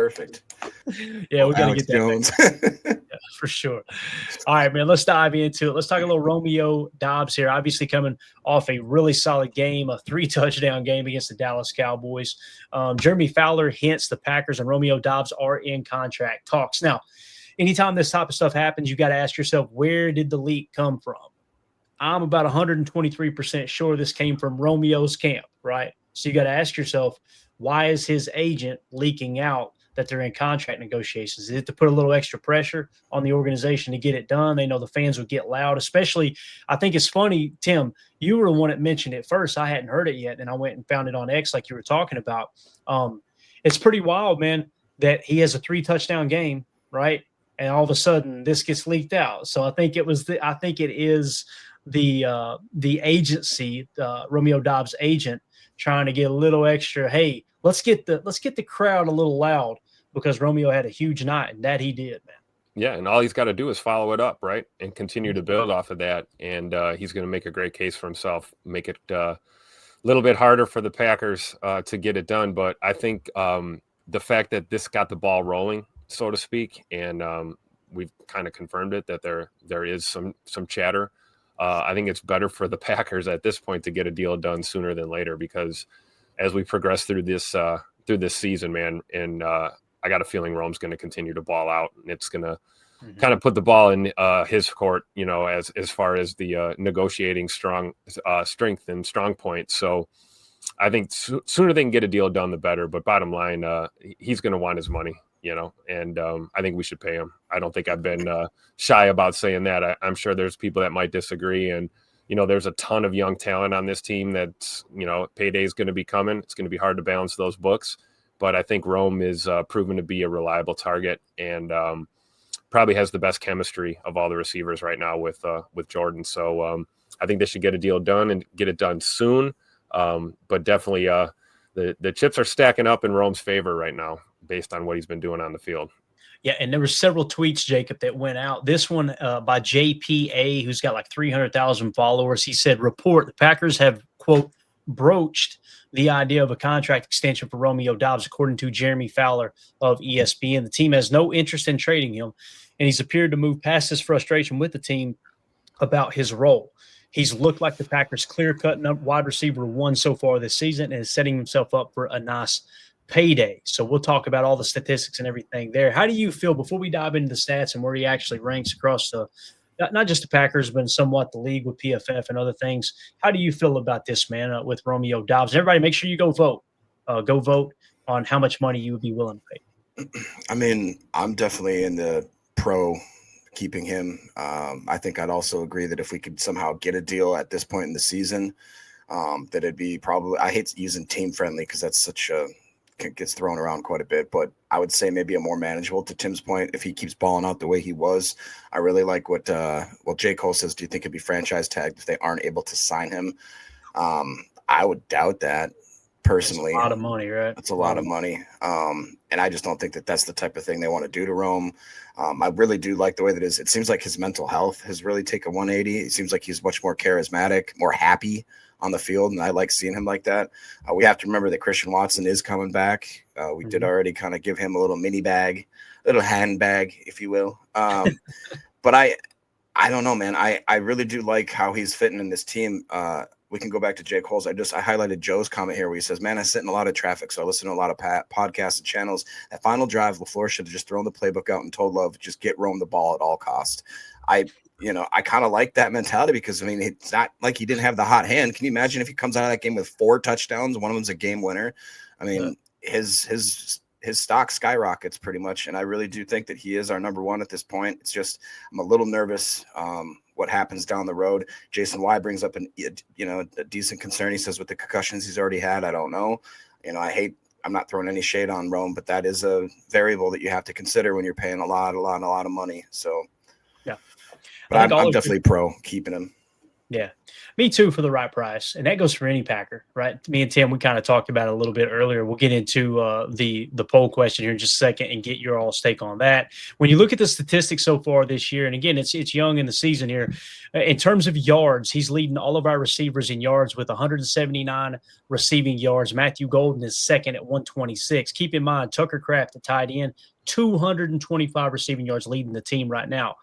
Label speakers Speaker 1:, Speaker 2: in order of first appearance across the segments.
Speaker 1: Perfect.
Speaker 2: Yeah, we got to
Speaker 1: Alex
Speaker 2: get that
Speaker 1: Jones.
Speaker 2: Yeah, for sure. All right, man, let's dive into it. Let's talk a little Romeo Doubs here. Obviously coming off a really solid game, a 3-touchdown game against the Dallas Cowboys. Jeremy Fowler hints the Packers and Romeo Doubs are in contract talks. Now, anytime this type of stuff happens, you got to ask yourself, where did the leak come from? I'm about 123% sure this came from Romeo's camp, right? So you got to ask yourself, why is his agent leaking out that they're in contract negotiations? Is it to put a little extra pressure on the organization to get it done? They know the fans would get loud, especially. I think it's funny, Tim, you were the one that mentioned it first. I hadn't heard it yet, and I went and found it on X like you were talking about. It's pretty wild, man, that he has a 3-touchdown game, right? And all of a sudden this gets leaked out. So I think it is the agency, Romeo Doubs' agent, trying to get a little extra. Hey, let's get the crowd a little loud because Romeo had a huge night, and that he did, man.
Speaker 3: Yeah, and all he's got to do is follow it up, right, and continue to build off of that. And he's going to make a great case for himself, make it a little bit harder for the Packers to get it done. But I think the fact that this got the ball rolling, so to speak, and we've kind of confirmed it that there is some chatter. I think it's better for the Packers at this point to get a deal done sooner than later, because as we progress through this season, man, and I got a feeling Rome's going to continue to ball out, and it's going to kind of put the ball in his court, as far as the negotiating strength and strong points. So I think sooner they can get a deal done, the better. But bottom line, he's going to want his money. And I think we should pay him. I don't think I've been shy about saying that. I'm sure there's people that might disagree. And, there's a ton of young talent on this team that's, payday is going to be coming. It's going to be hard to balance those books. But I think Rome is proven to be a reliable target and probably has the best chemistry of all the receivers right now with Jordan. So I think they should get a deal done and get it done soon. But definitely the chips are stacking up in Rome's favor right now, based on what he's been doing on the field.
Speaker 2: Yeah, and there were several tweets, Jacob, that went out. This one by JPA, who's got like 300,000 followers. He said, report, the Packers have, quote, broached the idea of a contract extension for Romeo Doubs, according to Jeremy Fowler of ESPN. The team has no interest in trading him, and he's appeared to move past his frustration with the team about his role. He's looked like the Packers' clear-cut wide receiver one so far this season and is setting himself up for a nice payday. So we'll talk about all the statistics and everything there. How do you feel, before we dive into the stats and where he actually ranks across not just the Packers, but somewhat the league with PFF and other things, how do you feel about this, man, with Romeo Doubs? Everybody, make sure you go vote. Go vote on how much money you would be willing to pay.
Speaker 1: I mean, I'm definitely in the pro keeping him. I think I'd also agree that if we could somehow get a deal at this point in the season, that it'd be probably, I hate using team friendly because that's gets thrown around quite a bit, but I would say maybe a more manageable, to Tim's point, if he keeps balling out the way he was. I really like what J. Cole says. Do you think it'd be franchise tagged if they aren't able to sign him? I would doubt that personally.
Speaker 2: That's a lot of money, right?
Speaker 1: That's a lot of money. And I just don't think that that's the type of thing they want to do to Rome. I really do like the way that it seems like his mental health has really taken 180. It seems like he's much more charismatic, more happy on the field, and I like seeing him like that. We have to remember that Christian Watson is coming back. We did already kind of give him a little mini bag, little handbag, if you will. But I don't know, man. I really do like how he's fitting in this team. We can go back to Jake Cole's. I highlighted Joe's comment here where he says, man, I sit in a lot of traffic, so I listen to a lot of podcasts and channels. That final drive, LaFleur should have just thrown the playbook out and told Love, just get Rome the ball at all costs. I kind of like that mentality because, I mean, it's not like he didn't have the hot hand. Can you imagine if he comes out of that game with 4 touchdowns? One of them's a game winner. I mean, his stock skyrockets pretty much. And I really do think that he is our number one at this point. It's just, I'm a little nervous what happens down the road. Jason Y brings up a decent concern. He says with the concussions he's already had, I don't know. I'm not throwing any shade on Rome, but that is a variable that you have to consider when you're paying a lot of money. So,
Speaker 2: yeah.
Speaker 1: But I'm definitely pro keeping him.
Speaker 2: Yeah. Me too, for the right price, and that goes for any Packer, right? Me and Tim, we kind of talked about it a little bit earlier. We'll get into the poll question here in just a second and get your all's take on that. When you look at the statistics so far this year, and again, it's young in the season here. In terms of yards, he's leading all of our receivers in yards with 179 receiving yards. Matthew Golden is second at 126. Keep in mind, Tucker Kraft, the tight end, 225 receiving yards, leading the team right now.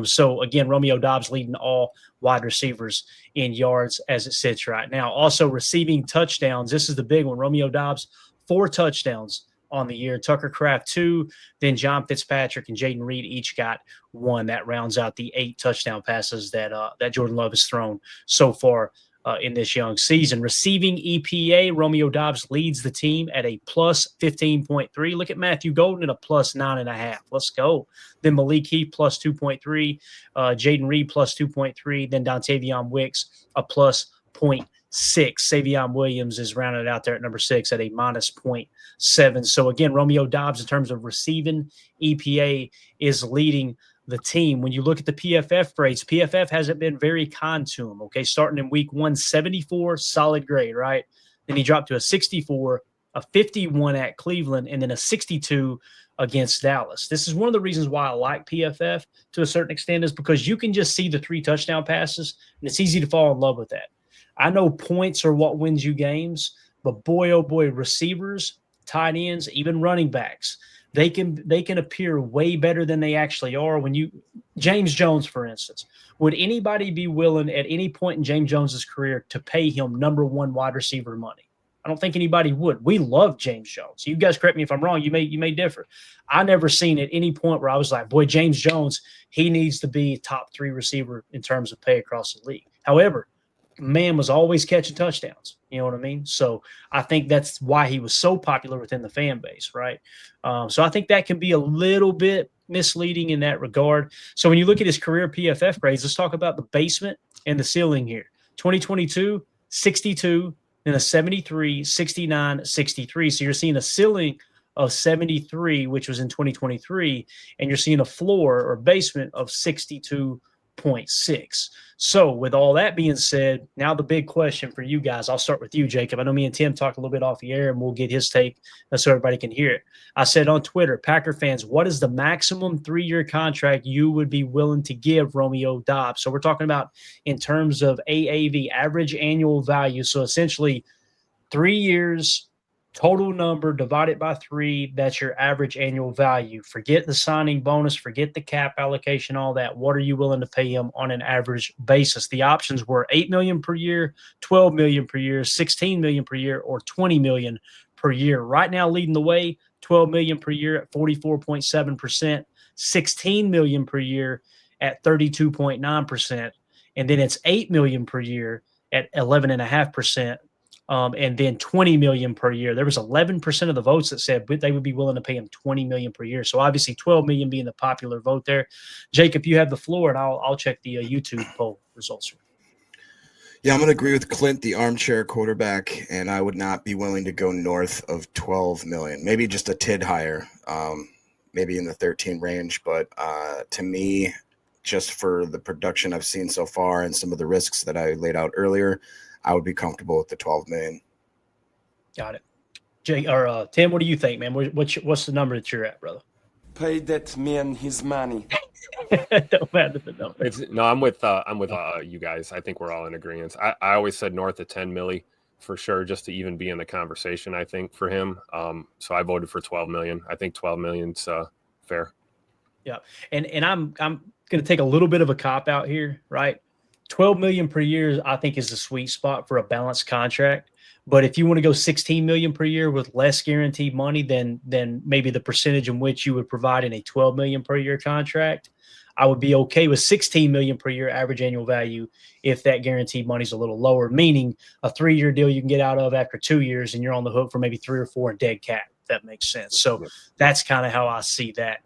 Speaker 2: So again, Romeo Doubs leading all wide receivers in yards as it sits right now. Also receiving touchdowns. This is the big one. Romeo Doubs, 4 touchdowns on the year. Tucker Kraft, 2. Then John Fitzpatrick and Jaden Reed each got 1. That rounds out the 8 touchdown passes that Jordan Love has thrown so far in this young season. Receiving EPA, Romeo Doubs leads the team at a plus 15.3. Look at Matthew Golden at a plus 9.5. Let's go. Then Malik Heath plus 2.3. Jaden Reed plus 2.3. Then Dontavion Wicks a plus 0.6. Savion Williams is rounded out there at number 6 at a minus 0.7. So again, Romeo Doubs, in terms of receiving EPA, is leading the team. When you look at the PFF grades, PFF hasn't been very kind to him. Okay, starting in week 1, 74, solid grade, right? Then he dropped to a 64, a 51 at Cleveland, and then a 62 against Dallas. This is one of the reasons why I like PFF to a certain extent, is because you can just see the 3 touchdown passes, and it's easy to fall in love with that. I know points are what wins you games, but boy, oh boy, receivers, tight ends, even running backs, they can appear way better than they actually are. When you James Jones, for instance, would anybody be willing at any point in James Jones's career to pay him number 1 wide receiver money? I don't think anybody would. We love James Jones. You guys correct me if I'm wrong. You may differ. I never seen at any point where I was like, boy, James Jones, he needs to be a top 3 receiver in terms of pay across the league. However, man was always catching touchdowns. You know what I mean? So I think that's why he was so popular within the fan base, right? So I think that can be a little bit misleading in that regard. So when you look at his career PFF grades, let's talk about the basement and the ceiling here. 2022, 62, then a 73, 69, 63. So you're seeing a ceiling of 73, which was in 2023, and you're seeing a floor or basement of 62.6. So with all that being said, now the big question for you guys, I'll start with you, Jacob. I know me and Tim talked a little bit off the air, and we'll get his take so everybody can hear it. I said on Twitter, Packer fans, what is the maximum 3-year contract you would be willing to give Romeo Doubs? So we're talking about in terms of AAV, average annual value. So essentially 3 years, total number divided by 3, that's your average annual value. Forget the signing bonus, forget the cap allocation, all that. What are you willing to pay him on an average basis? The options were $8 million per year, $12 million per year, $16 million per year, or $20 million per year. Right now, leading the way, $12 million per year at 44.7%, $16 million per year at 32.9%, and then it's $8 million per year at 11.5%. And then $20 million per year. There was 11% of the votes that said they would be willing to pay him $20 million per year. So obviously $12 million being the popular vote there. Jacob, you have the floor, and I'll check the YouTube poll results.
Speaker 1: Yeah, I'm going to agree with Clint, the armchair quarterback, and I would not be willing to go north of 12 million. Maybe just a tid higher, maybe in the 13 range. But to me, just for the production I've seen so far and some of the risks that I laid out earlier, I would be comfortable with the 12 million.
Speaker 2: Got it. Tim, what do you think, man? What's the number that you're at, brother?
Speaker 4: Pay that man his money.
Speaker 2: Don't matter the number.
Speaker 3: I'm with you guys. I think we're all in agreement. I always said north of 10 milli for sure, just to even be in the conversation, I think, for him. So I voted for 12 million. I think 12 million's fair.
Speaker 2: Yeah. And I'm going to take a little bit of a cop out here, right? 12 million per year, I think, is the sweet spot for a balanced contract. But if you want to go 16 million per year with less guaranteed money than maybe the percentage in which you would provide in a 12 million per year contract, I would be okay with 16 million per year average annual value if that guaranteed money is a little lower, meaning a 3-year deal you can get out of after 2 years and you're on the hook for maybe 3 or 4 in dead cap. That makes sense. So that's kind of how I see that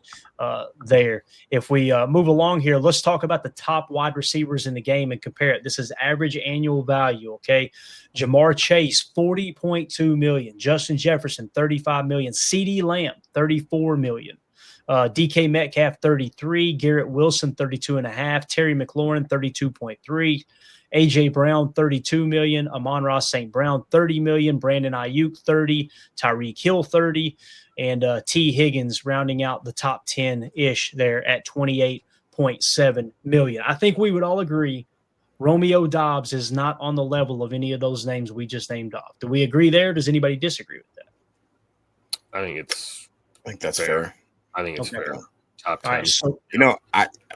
Speaker 2: there. If we move along here, let's talk about the top wide receivers in the game and compare it. This is average annual value, okay? Jamar Chase, $40.2 million. Justin Jefferson, $35 million. CeeDee Lamb, $34 million. DK Metcalf, $33. Garrett Wilson, $32.5. Terry McLaurin, $32.3. A.J. Brown, $32 million. Amon-Ra St. Brown, $30 million. Brandon Ayuk, $30. Tyreek Hill, $30. And T. Higgins rounding out the top 10-ish there at $28.7 million. I think we would all agree Romeo Doubs is not on the level of any of those names we just named off. Do we agree there? Does anybody disagree with that?
Speaker 3: I
Speaker 1: think that's fair.
Speaker 3: I think it's
Speaker 2: Okay.
Speaker 3: fair. Top 10.
Speaker 2: All right, so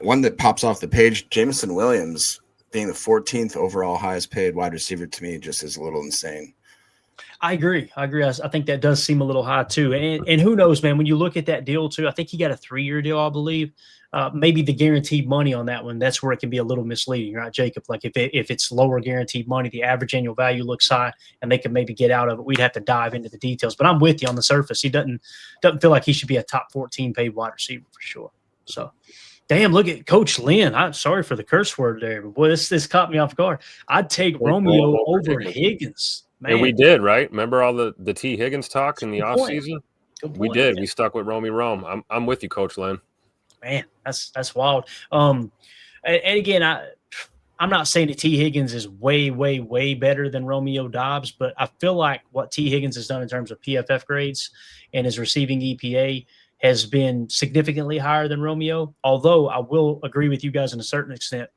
Speaker 1: one that pops off the page, Jameson Williams being the 14th overall highest paid wide receiver to me just is a little insane.
Speaker 2: I agree. I think that does seem a little high too. And who knows, man, when you look at that deal too, I think he got a 3-year deal, I believe. Maybe the guaranteed money on that one, that's where it can be a little misleading, right, Jacob? Like if it's lower guaranteed money, the average annual value looks high and they can maybe get out of it. We'd have to dive into the details. But I'm with you on the surface. He doesn't feel like he should be a top 14 paid wide receiver for sure. So damn, look at Coach Lynn. I'm sorry for the curse word there, but boy, this caught me off guard. I'd take Romeo over Higgins. Man.
Speaker 3: And we did, right? Remember all the T. Higgins talk in the offseason? We did.
Speaker 2: Yeah.
Speaker 3: We stuck with Romeo Rome. I'm with you, Coach Lynn.
Speaker 2: Man, that's wild. And again, I'm not saying that T. Higgins is way, way, way better than Romeo Doubs, but I feel like what T. Higgins has done in terms of PFF grades and his receiving EPA has been significantly higher than Romeo. Although I will agree with you guys in a certain extent,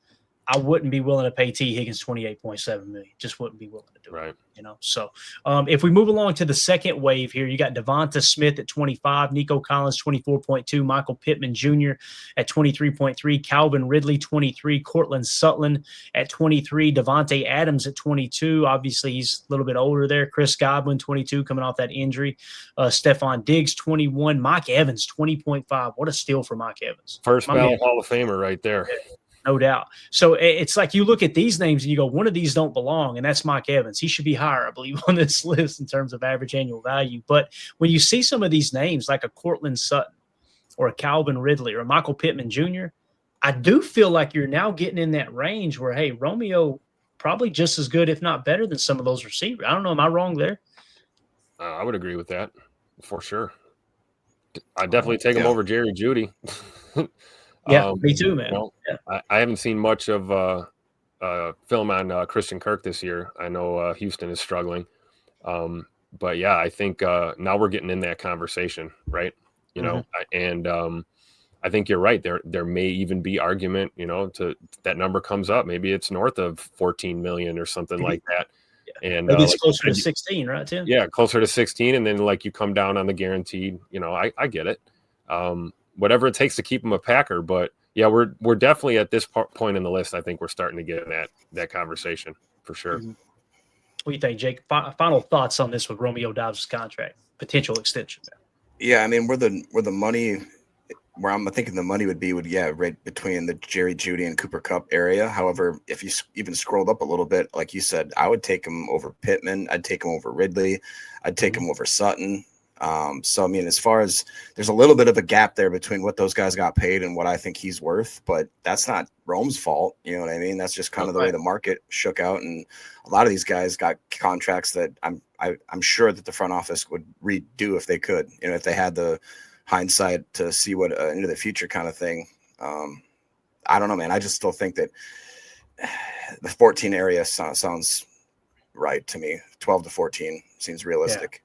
Speaker 2: I wouldn't be willing to pay T. Higgins $28.7 million. Just wouldn't be willing to do it. So if we move along to the second wave here, you got Devonta Smith at 25, Nico Collins 24.2, Michael Pittman Jr. at 23.3, Calvin Ridley 23, Cortland Sutton at 23, Devontae Adams at 22. Obviously, he's a little bit older there. Chris Godwin 22, coming off that injury. Stephon Diggs 21, Mike Evans 20.5. What a steal for Mike Evans!
Speaker 3: First ballot Hall of Famer right there.
Speaker 2: No doubt. So it's like you look at these names and you go, one of these don't belong, and that's Mike Evans. He should be higher, I believe, on this list in terms of average annual value. But when you see some of these names like a Cortland Sutton or a Calvin Ridley or a Michael Pittman Jr., I do feel like you're now getting in that range where, hey, Romeo probably just as good, if not better, than some of those receivers. I don't know. Am I wrong there?
Speaker 3: I would agree with that for sure. I definitely take him over Jerry Jeudy.
Speaker 2: Yeah, me too, man.
Speaker 3: I haven't seen much of film on Christian Kirk this year. I know Houston is struggling. But, yeah, I think now we're getting in that conversation, right? And I think you're right. There may even be argument, to that number comes up. Maybe it's north of 14 million or something like that. Yeah. And
Speaker 2: maybe it's closer to 16, right, Tim?
Speaker 3: Yeah, closer to 16. And then, you come down on the guaranteed. I get it. Whatever it takes to keep him a Packer. But, yeah, we're definitely at this point in the list. I think we're starting to get in that conversation for sure.
Speaker 2: Mm-hmm. What do you think, Jake? Final thoughts on this with Romeo Doubs' contract, potential extension?
Speaker 1: Yeah, I mean, where I'm thinking the money would be right between the Jerry Jeudy and Cooper Kupp area. However, if you even scrolled up a little bit, like you said, I would take him over Pittman. I'd take him over Ridley. I'd take him over Sutton. So, I mean, as far as there's a little bit of a gap there between what those guys got paid and what I think he's worth, but that's not Rome's fault. You know what I mean? That's just kind of the way the market shook out. And a lot of these guys got contracts that I'm sure that the front office would redo if they could, if they had the hindsight to see what into the future kind of thing. I don't know, man. I just still think that the 14 area sounds right to me. 12 to 14 seems realistic.
Speaker 2: Yeah.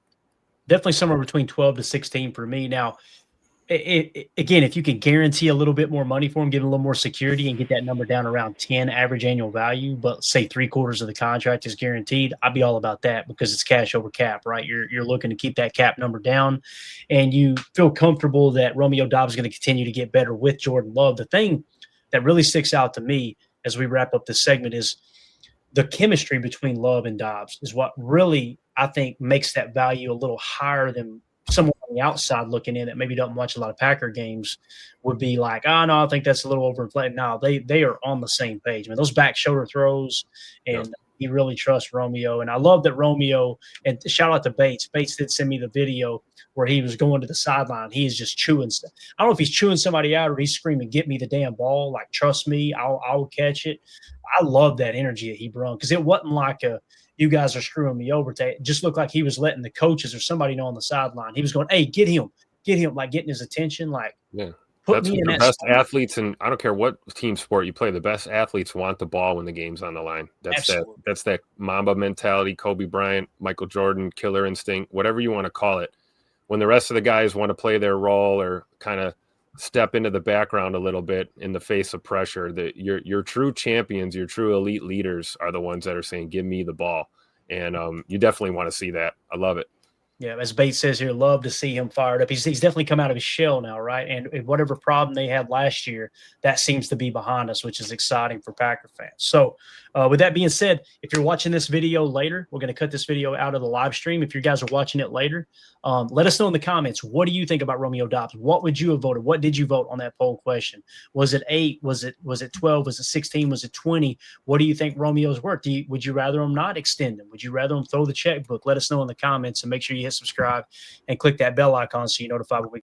Speaker 2: Definitely somewhere between 12 to 16 for me. Now, again, if you can guarantee a little bit more money for him, give him a little more security and get that number down around 10 average annual value, but say 3/4 of the contract is guaranteed, I'd be all about that because it's cash over cap, right? You're looking to keep that cap number down and you feel comfortable that Romeo Doubs is going to continue to get better with Jordan Love. The thing that really sticks out to me as we wrap up this segment is the chemistry between Love and Doubs is what really, I think, makes that value a little higher than someone on the outside looking in that maybe doesn't watch a lot of Packer games would be like, oh, no, I think that's a little overinflated. No, they are on the same page. I mean, those back shoulder throws, and he really trusts Romeo. And I love that Romeo, and shout out to Bates. Bates did send me the video where he was going to the sideline. He is just chewing stuff. I don't know if he's chewing somebody out or he's screaming, get me the damn ball. Like, trust me, I'll catch it. I love that energy that he brought because it wasn't like you guys are screwing me over. It just looked like he was letting the coaches or somebody know on the sideline. He was going, hey, get him, like getting his attention. Like, Put
Speaker 3: That's
Speaker 2: me in
Speaker 3: the
Speaker 2: that
Speaker 3: best
Speaker 2: spot.
Speaker 3: athletes, and I don't care what team sport you play. The best athletes want the ball when the game's on the line.
Speaker 2: Absolutely.
Speaker 3: That's that Mamba mentality. Kobe Bryant, Michael Jordan, killer instinct, whatever you want to call it. When the rest of the guys want to play their role or kind of step into the background a little bit in the face of pressure, that your true champions, your true elite leaders are the ones that are saying, "Give me the ball," and you definitely want to see that. I love it.
Speaker 2: Yeah, as Bates says here, love to see him fired up. He's definitely come out of his shell now, right? And whatever problem they had last year, that seems to be behind us, which is exciting for Packer fans. So, with that being said, if you're watching this video later, we're going to cut this video out of the live stream. If you guys are watching it later, let us know in the comments. What do you think about Romeo Doubs? What would you have voted? What did you vote on that poll question? Was it 8? Was it 12? Was it 16? Was it 20? What do you think Romeo's worth? Would you rather him not extend him? Would you rather him throw the checkbook? Let us know in the comments and make sure you hit subscribe and click that bell icon so you're notified when we